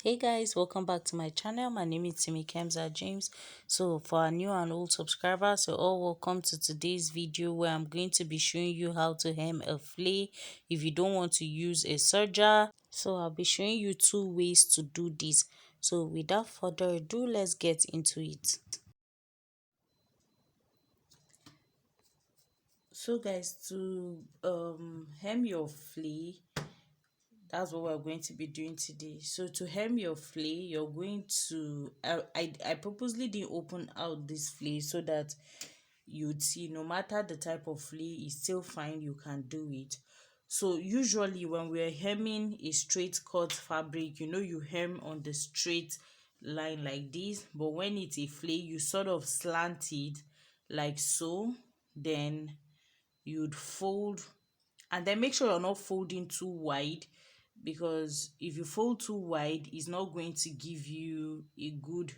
Hey guys, welcome back to my channel. My name is Timmy Kemza James. So for our new and old subscribers, you're all welcome to today's video where I'm going to be showing you how to hem a flay if you don't want to use a serger. So I'll be showing you two ways to do this. So without further ado, let's get into it. So guys, to hem your flay, that's what we're going to be doing today. So to hem your flay, you're going to I purposely didn't open out this flay so that you'd see no matter the type of flay, it's still fine, you can do it. So usually when we're hemming a straight cut fabric, you hem on the straight line like this, but when it's a flay, you sort of slant it like so, then you'd fold, and then make sure you're not folding too wide, because if you fold too wide, it's not going to give you a good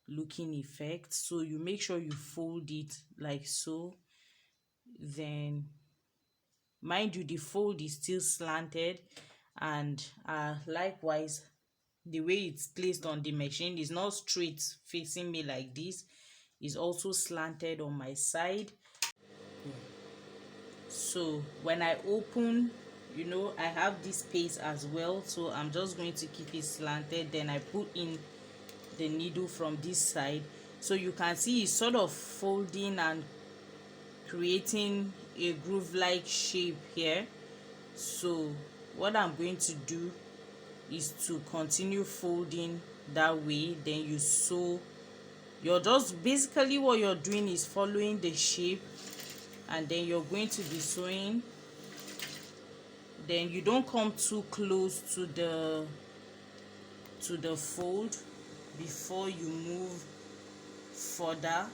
looking effect. So you make sure you fold it like so. Then mind you, the fold is still slanted, and likewise the way it's placed on the machine is not straight facing me like this, is also slanted on my side. So when I open, I have this space as well, so I'm just going to keep it slanted. Then I put in the needle from this side, so you can see it's sort of folding and creating a groove like shape here. So what I'm going to do is to continue folding that way. Then you sew. You're just basically, what you're doing is following the shape, and then you're going to be sewing. Then you don't come too close to the fold before you move further.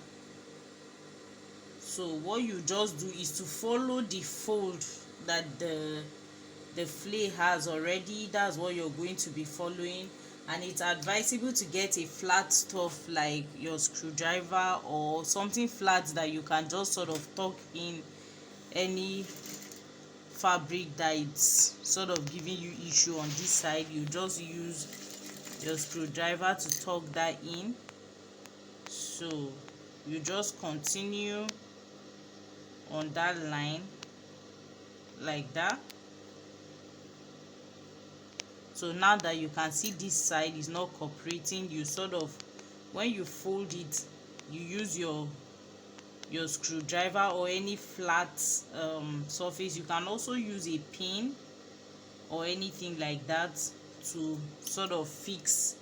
So what you just do is to follow the fold that the flay has already. That's what you're going to be following, and it's advisable to get a flat stuff like your screwdriver or something flat that you can just sort of tuck in any fabric that it's sort of giving you issue on this side. You just use your screwdriver to tuck that in. So you just continue on that line like that. So now that you can see this side is not cooperating, you sort of, when you fold it, you use your screwdriver or any flat surface. You can also use a pin or anything like that to sort of fix.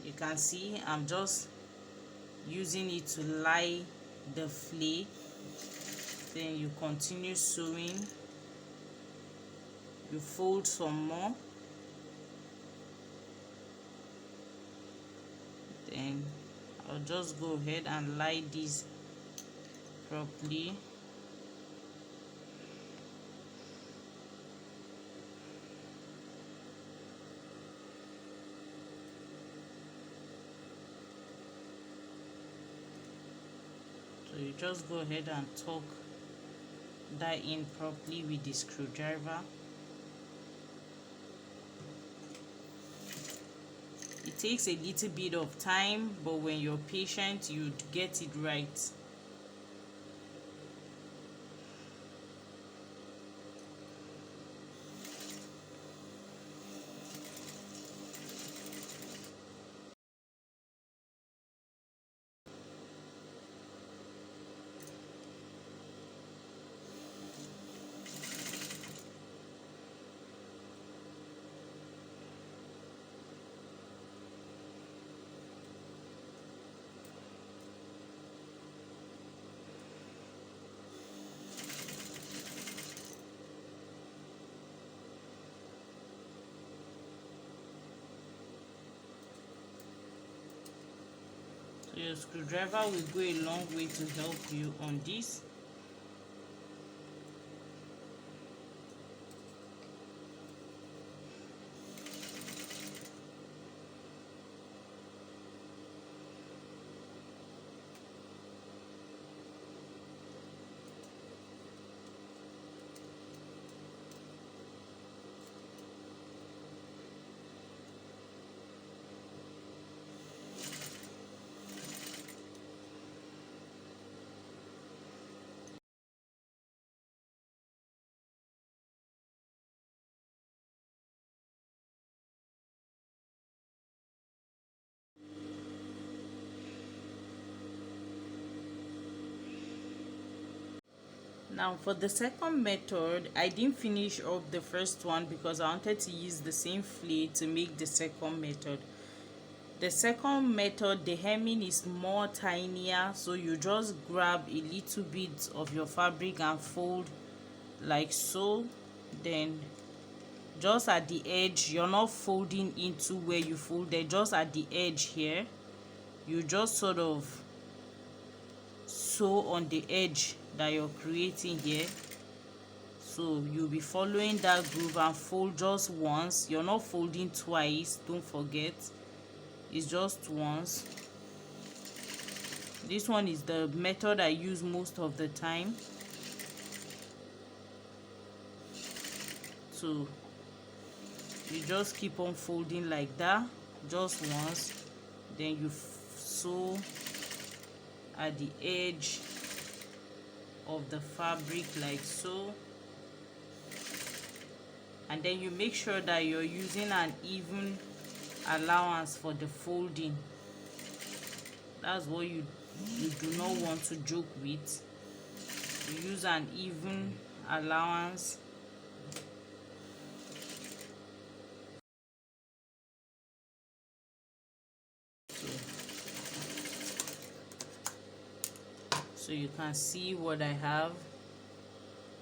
You can see I'm just using it to lie the flay. Then you continue sewing, you fold some more, then I'll just go ahead and lie this properly. So you just go ahead and tuck that in properly with the screwdriver. It takes a little bit of time, but when you're patient, you'd get it right. So your screwdriver will go a long way to help you on this. Now for the second method, I didn't finish up the first one because I wanted to use the same fleet to make the second method. The second method, the hemming is more tinier, so you just grab a little bit of your fabric and fold like so. Then just at the edge, you're not folding into where you folded, just at the edge here, you just sort of sew on the edge that you're creating here. So you'll be following that groove and fold just once. You're not folding twice, don't forget, it's just once. This one is the method I use most of the time. So you just keep on folding like that just once, then you sew at the edge of the fabric like so, and then you make sure that you're using an even allowance for the folding. That's what you do not want to joke with. You use an even allowance. So you can see what I have,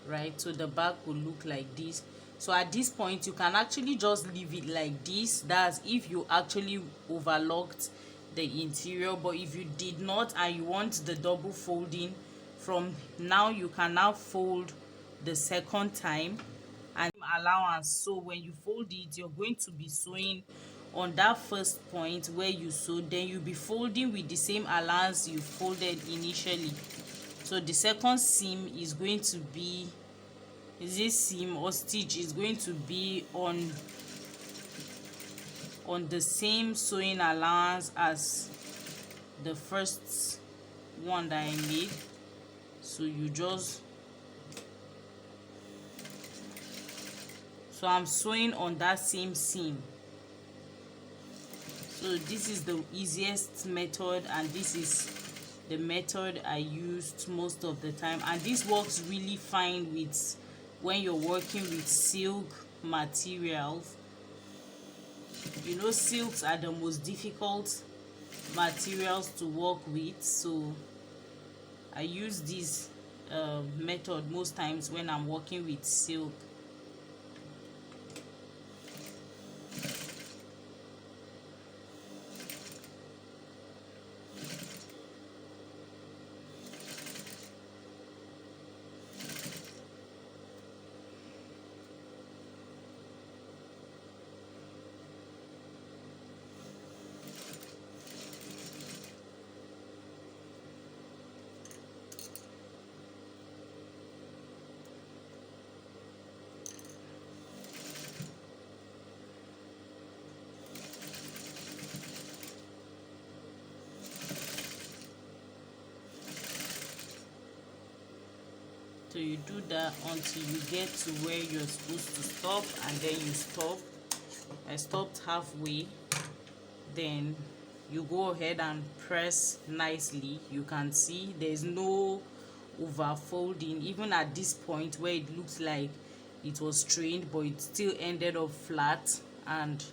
right? So the back will look like this. So at this point you can actually just leave it like this. That's if you actually overlocked the interior. But if you did not and you want the double folding, from now you can now fold the second time and allowance. So when you fold it, you're going to be sewing on that first point where you sewed, then you'll be folding with the same allowance you folded initially. So the second seam is going to be, this seam or stitch is going to be on the same sewing allowance as the first one that I made. So you just, so I'm sewing on that same seam. So this is the easiest method, and this is the method I used most of the time, and this works really fine with when you're working with silk materials. You know, silks are the most difficult materials to work with, so I use this method most times when I'm working with silk. So you do that until you get to where you're supposed to stop, and then you stop. I stopped halfway. Then you go ahead and press nicely. You can see there's no over folding, even at this point where it looks like it was strained, but it still ended up flat. And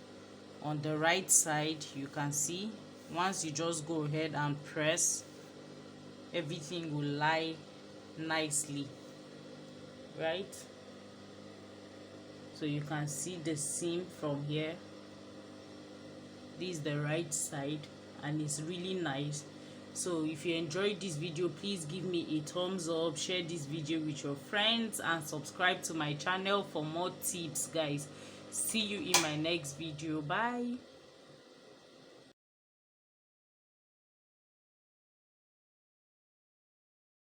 on the right side you can see, once you just go ahead and press, everything will lie nicely, right? So you can see the seam from here. This is the right side, and it's really nice. So if you enjoyed this video, please give me a thumbs up, share this video with your friends, and subscribe to my channel for more tips, guys. See you in my next video. Bye.